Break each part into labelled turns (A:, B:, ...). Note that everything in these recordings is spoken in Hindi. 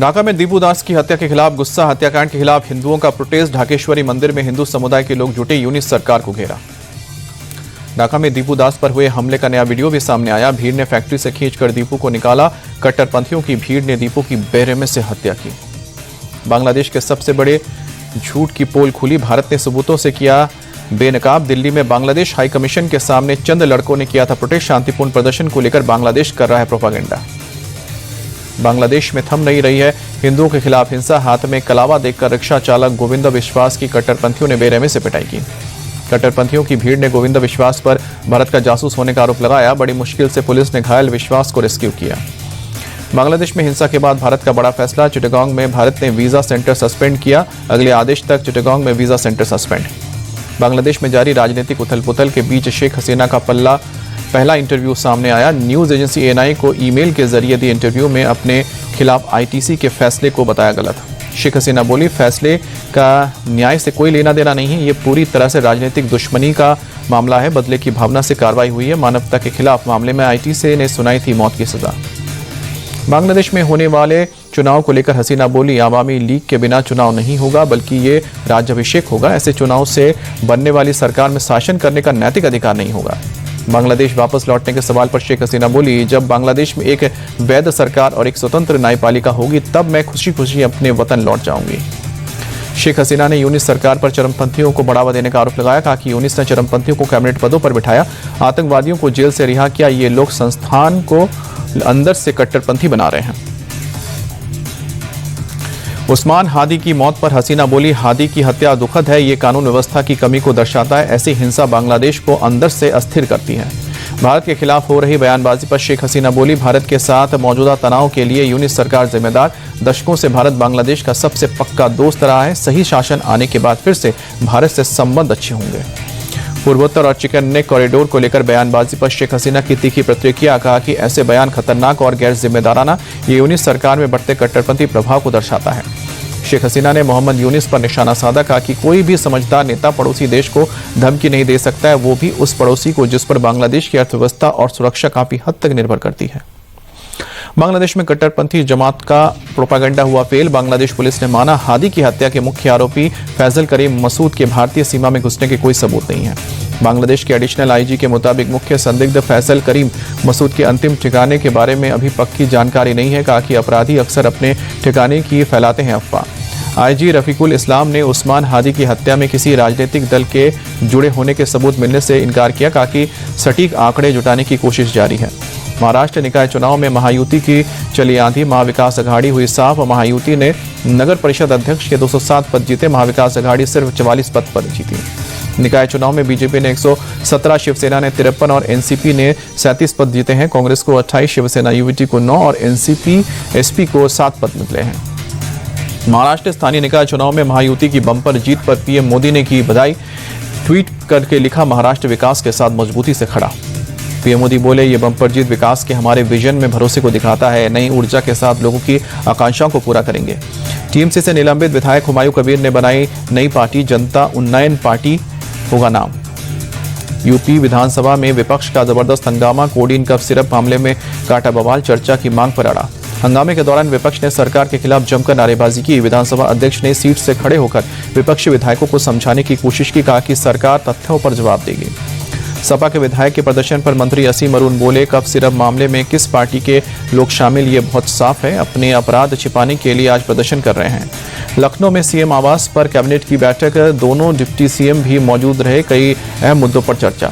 A: ढाका में दीपू दास की हत्या के खिलाफ गुस्सा, हत्याकांड के खिलाफ हिंदुओं का प्रोटेस्ट। ढाकेश्वरी मंदिर में हिंदू समुदाय के लोग जुटे, यूनिस सरकार को घेरा। ढाका में दीपू दास पर हुए हमले का नया वीडियो भी सामने आया। भीड़ ने फैक्ट्री से खींचकर दीपू को निकाला। कट्टरपंथियों की भीड़ ने दीपू की बेरहमी से हत्या की। बांग्लादेश के सबसे बड़े झूठ की पोल खुली, भारत ने सबूतों से किया बेनकाब। दिल्ली में बांग्लादेश हाई कमीशन के सामने चंद लड़कों ने किया था प्रोटेस्ट। शांतिपूर्ण प्रदर्शन को लेकर बांग्लादेश कर रहा है प्रोपागेंडा। बांग्लादेश में थम नहीं रही है हिंदुओं के खिलाफ हिंसा। हाथ में कलावा देखकर रिक्शा चालक गोविंद विश्वास की कट्टरपंथियों ने बेरहमी से पिटाई की। कट्टरपंथियों की भीड़ ने गोविंद विश्वास पर भारत का जासूस होने का आरोप लगाया। बड़ी मुश्किल से पुलिस ने घायल विश्वास को रेस्क्यू किया। बांग्लादेश में हिंसा के बाद भारत का बड़ा फैसला। चिटागोंग में भारत ने वीजा सेंटर सस्पेंड किया। अगले आदेश तक चिटागोंग में वीजा सेंटर सस्पेंड। बांग्लादेश में जारी राजनीतिक उथल पुथल के बीच शेख हसीना का पहला इंटरव्यू सामने आया। न्यूज एजेंसी एएनआई को ईमेल के जरिए दिए इंटरव्यू में अपने खिलाफ आईटीसी के फैसले को बताया गलत। शेख हसीना बोली, फैसले का न्याय से कोई लेना देना नहीं है, ये पूरी तरह से राजनीतिक दुश्मनी का मामला है। बदले की भावना से कार्रवाई हुई है। मानवता के खिलाफ मामले में आईटीसी ने सुनाई थी मौत की सजा। बांग्लादेश में होने वाले चुनाव को लेकर हसीना बोली, आवामी लीग के बिना चुनाव नहीं होगा, बल्कि ये राज्याभिषेक होगा। ऐसे चुनाव से बनने वाली सरकार में शासन करने का नैतिक अधिकार नहीं होगा। बांग्लादेश वापस लौटने के सवाल पर शेख हसीना बोली, जब बांग्लादेश में एक वैध सरकार और एक स्वतंत्र न्यायपालिका होगी तब मैं खुशी खुशी अपने वतन लौट जाऊंगी। शेख हसीना ने यूनिस सरकार पर चरमपंथियों को बढ़ावा देने का आरोप लगाया। कहा कि यूनिस ने चरमपंथियों को कैबिनेट पदों पर बिठाया, आतंकवादियों को जेल से रिहा किया। ये लोग संस्थान को अंदर से कट्टरपंथी बना रहे हैं। उस्मान हादी की मौत पर हसीना बोली, हादी की हत्या दुखद है, ये कानून व्यवस्था की कमी को दर्शाता है। ऐसी हिंसा बांग्लादेश को अंदर से अस्थिर करती है। भारत के खिलाफ हो रही बयानबाजी पर शेख हसीना बोली, भारत के साथ मौजूदा तनाव के लिए यूनिस सरकार जिम्मेदार। दशकों से भारत बांग्लादेश का सबसे पक्का दोस्त रहा है। सही शासन आने के बाद फिर से भारत से संबंध अच्छे होंगे। पूर्वोत्तर और चिकन नेक कॉरिडोर को लेकर बयानबाजी पर शेख हसीना की तीखी प्रतिक्रिया। कहा कि ऐसे बयान खतरनाक और गैर जिम्मेदाराना, ये यूनिस सरकार में बढ़ते कट्टरपंथी प्रभाव को दर्शाता है। शेख हसीना ने मोहम्मद यूनिस पर निशाना साधा। कहा कि कोई भी समझदार नेता पड़ोसी देश को धमकी नहीं दे सकता है, वो भी उस पड़ोसी को जिस पर बांग्लादेश की अर्थव्यवस्था और सुरक्षा काफी हद तक निर्भर करती है। बांग्लादेश में कट्टरपंथी जमात का प्रोपागेंडा हुआ फेल। बांग्लादेश पुलिस ने माना, हादी की हत्या के मुख्य आरोपी फैजल करीम मसूद के भारतीय सीमा में घुसने के कोई सबूत नहीं है। बांग्लादेश के एडिशनल आईजी के मुताबिक मुख्य संदिग्ध फैसल करीम मसूद के अंतिम ठिकाने के बारे में अभी पक्की जानकारी नहीं है। कहा कि अपराधी अक्सर अपने ठिकाने की फैलाते हैं अफवाह। आईजी रफीकुल इस्लाम ने उस्मान हादी की हत्या में किसी राजनीतिक दल के जुड़े होने के सबूत मिलने से इनकार किया। कहा कि सटीक आंकड़े जुटाने की कोशिश जारी है। महाराष्ट्र निकाय चुनाव में महायुति की चली आंधी, महाविकास अघाड़ी हुई साफ। महायुति ने नगर परिषद अध्यक्ष के 207 पद जीते, महाविकास अघाड़ी सिर्फ 44 पद पर जीती। निकाय चुनाव में बीजेपी ने 117, शिवसेना ने 53 और एनसीपी ने 37 पद जीते हैं। कांग्रेस को 28, शिवसेना यूवीटी को 9 और एनसीपी एसपी को 7 पद मिले हैं। महाराष्ट्र स्थानीय निकाय चुनाव में महायुति की बम्पर जीत पर पीएम मोदी ने की बधाई। ट्वीट करके लिखा, महाराष्ट्र विकास के साथ मजबूती से खड़ा। पीएम मोदी बोले, ये बम्पर जीत विकास के हमारे विजन में भरोसे को दिखाता है। नई ऊर्जा के साथ लोगों की आकांक्षाओं को पूरा करेंगे। टीएमसी से निलंबित विधायक हुमायूं कबीर ने बनाई नई पार्टी, जनता उन्नयन पार्टी होगा नाम। यूपी विधानसभा में विपक्ष का जबरदस्त हंगामा, कोडीन कफ सिरप मामले में काटा बवाल, चर्चा की मांग पर अड़ा। हंगामे के दौरान विपक्ष ने सरकार के खिलाफ जमकर नारेबाजी की। विधानसभा अध्यक्ष ने सीट से खड़े होकर विपक्षी विधायकों को समझाने की कोशिश की। कहा कि सरकार तथ्यों पर जवाब देगी। सपा के विधायक के प्रदर्शन पर मंत्री असीम अरुण बोले, कफ सिरप मामले में किस पार्टी के लोग शामिल, ये बहुत साफ है। अपने अपराध छिपाने के लिए आज प्रदर्शन कर रहे हैं। लखनऊ में सीएम आवास पर कैबिनेट की बैठक, दोनों डिप्टी सीएम भी मौजूद रहे। कई अहम मुद्दों पर चर्चा।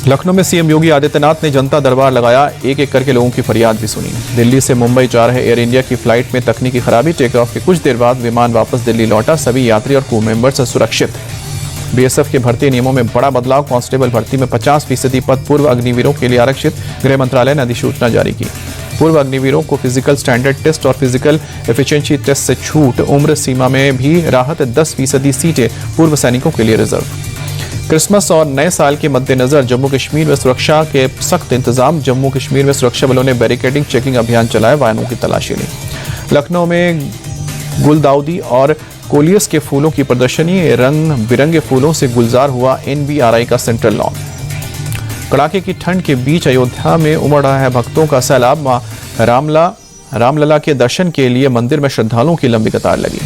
A: लखनऊ में सीएम योगी आदित्यनाथ ने जनता दरबार लगाया, एक एक करके लोगों की फरियाद भी सुनी। दिल्ली से मुंबई जा रहे एयर इंडिया की फ्लाइट में तकनीकी खराबी, टेक ऑफ के कुछ देर बाद विमान वापस दिल्ली लौटा। सभी यात्री और क्रू मेंबर्स सुरक्षित। बीएसएफ के भर्ती नियमों में बड़ा बदलाव, कांस्टेबल भर्ती में 50% पद पूर्व अग्निवीरों के लिए आरक्षित। गृह मंत्रालय ने अधिसूचना जारी की। पूर्व अग्निवीरों को फिजिकल स्टैंडर्ड टेस्ट और फिजिकल एफिशिएंसी टेस्ट से छूट। उम्र सीमा में भी राहत, 10% सीटें पूर्व सैनिकों के लिए रिजर्व। क्रिसमस और नए साल के मद्देनजर जम्मू कश्मीर में सुरक्षा के सख्त इंतजाम। जम्मू कश्मीर में सुरक्षा बलों ने बैरिकेडिंग चेकिंग अभियान चलाया, वाहनों की तलाशी ली। लखनऊ में गुलदाउदी और कोलियस के फूलों की प्रदर्शनी, रंग बिरंगे फूलों से गुलजार हुआ एनबीआरआई का सेंट्रल लॉन। कड़ाके की ठंड के बीच अयोध्या में उमड़ रहा है भक्तों का सैलाब। मां रामला रामलला के दर्शन के लिए मंदिर में श्रद्धालुओं की लंबी कतार लगी।